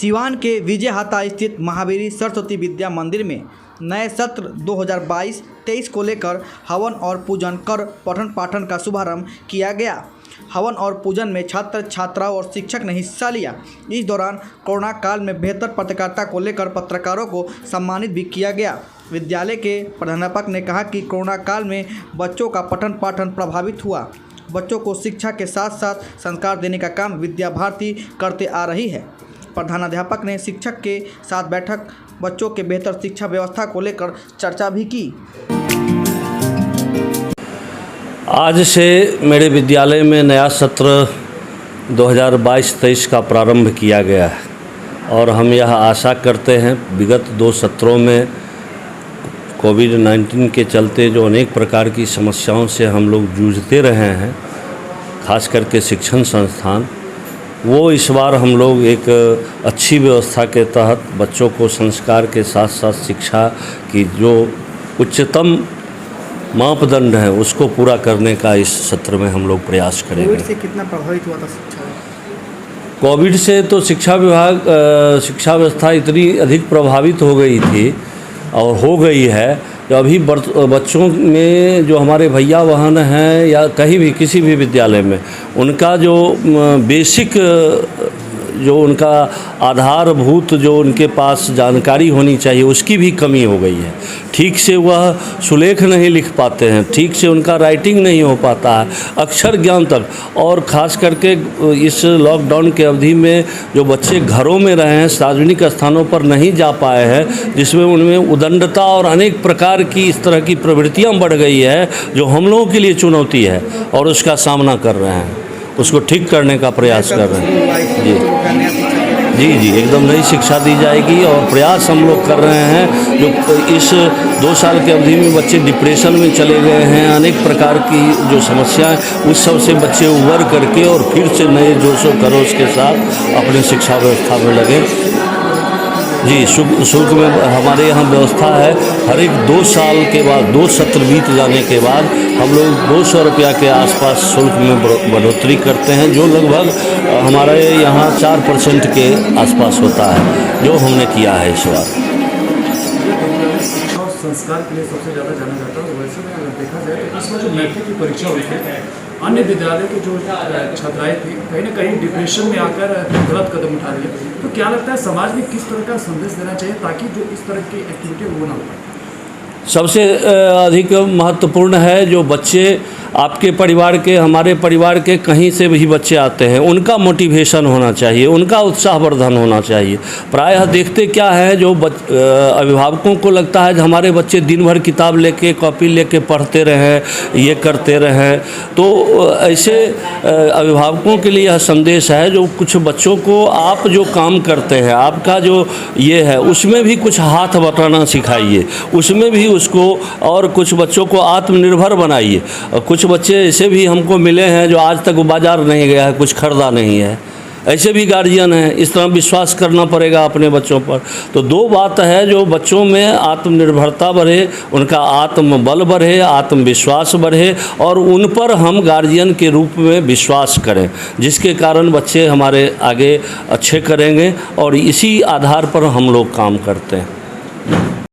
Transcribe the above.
सिवान के विजयहाता स्थित महावीरी सरस्वती विद्या मंदिर में नए सत्र 2022-23 को लेकर हवन और पूजन कर पठन पाठन का शुभारंभ किया गया। हवन और पूजन में छात्र छात्राओं और शिक्षक ने हिस्सा लिया। इस दौरान कोरोना काल में बेहतर पत्रकारिता को लेकर पत्रकारों को सम्मानित भी किया गया। विद्यालय के प्रधानाध्यापक ने कहा कि कोरोना काल में बच्चों का पठन पाठन प्रभावित हुआ। बच्चों को शिक्षा के साथ साथ संस्कार देने का काम विद्या भारती करते आ रही है। प्रधानाध्यापक ने शिक्षक के साथ बैठक बच्चों के बेहतर शिक्षा व्यवस्था को लेकर चर्चा भी की। आज से मेरे विद्यालय में नया सत्र 2022-23 का प्रारंभ किया गया है और हम यह आशा करते हैं, विगत 2 सत्रों में कोविड-19 के चलते जो अनेक प्रकार की समस्याओं से हम लोग जूझते रहे हैं, खास करके शिक्षण संस्थान, वो इस बार हम लोग एक अच्छी व्यवस्था के तहत बच्चों को संस्कार के साथ साथ शिक्षा की जो उच्चतम मापदंड है उसको पूरा करने का इस सत्र में हम लोग प्रयास करेंगे। कोविड से कितना प्रभावित हुआ था शिक्षा? कोविड से तो शिक्षा व्यवस्था इतनी अधिक प्रभावित हो गई थी और हो गई है कि अभी बच्चों में जो हमारे भैया बहन हैं या कहीं भी किसी भी विद्यालय में उनका जो बेसिक जो उनका आधारभूत जो उनके पास जानकारी होनी चाहिए उसकी भी कमी हो गई है। ठीक से वह सुलेख नहीं लिख पाते हैं, ठीक से उनका राइटिंग नहीं हो पाता है, अक्षर ज्ञान तक। और ख़ास करके इस लॉकडाउन के अवधि में जो बच्चे घरों में रहे हैं, सार्वजनिक स्थानों पर नहीं जा पाए हैं, जिसमें उनमें उदंडता और अनेक प्रकार की इस तरह की प्रवृत्तियाँ बढ़ गई है जो हम लोगों के लिए चुनौती है और उसका सामना कर रहे हैं, उसको ठीक करने का प्रयास कर रहे हैं। जी एकदम नई शिक्षा दी जाएगी और प्रयास हम लोग कर रहे हैं। जो इस 2 साल के अवधि में बच्चे डिप्रेशन में चले गए हैं, अनेक प्रकार की जो समस्याएं, उस सब से बच्चे उबर करके और फिर से नए जोशो खरोश के साथ अपने शिक्षा व्यवस्था में लगे। जी शुल्क में हमारे यहाँ व्यवस्था है, हर एक 2 साल के बाद 2 सत्र बीत जाने के बाद हम लोग 200 रुपया के आसपास शुल्क में बढ़ोतरी करते हैं, जो लगभग हमारे यहाँ 4% के आसपास होता है, जो हमने किया है इस बार। संस्कार के लिए सबसे ज़्यादा जाना जाता है। वैसे में अगर देखा जाए तो इसमें जो मैट्रिक की परीक्षा हुई थी, अन्य विद्यालय की जो छात्राएं थी कहीं ना कहीं डिप्रेशन में आकर गलत कदम उठा रही है। तो क्या लगता है समाज में किस तरह का संदेश देना चाहिए ताकि जो इस तरह की एक्टिविटी वो ना हो पाए? सबसे अधिक महत्वपूर्ण है जो बच्चे आपके परिवार के, हमारे परिवार के, कहीं से भी बच्चे आते हैं, उनका मोटिवेशन होना चाहिए, उनका उत्साहवर्धन होना चाहिए। प्रायः देखते क्या है, जो अभिभावकों को लगता है कि हमारे बच्चे दिन भर किताब लेके, कॉपी लेके पढ़ते रहें, ये करते रहें। तो ऐसे अभिभावकों के लिए यह संदेश है, जो कुछ बच्चों को आप जो काम करते हैं, आपका जो ये है, उसमें भी कुछ हाथ बटाना सिखाइए, उसमें भी उसको, और कुछ बच्चों को आत्मनिर्भर बनाइए। कुछ बच्चे ऐसे भी हमको मिले हैं जो आज तक बाज़ार नहीं गया है, कुछ खरीदा नहीं है, ऐसे भी गार्जियन हैं। इस तरह विश्वास करना पड़ेगा अपने बच्चों पर। तो 2 बात है, जो बच्चों में आत्मनिर्भरता बढ़े, उनका आत्मबल बढ़े, आत्मविश्वास बढ़े और उन पर हम गार्जियन के रूप में विश्वास करें, जिसके कारण बच्चे हमारे आगे अच्छे करेंगे और इसी आधार पर हम लोग काम करते हैं।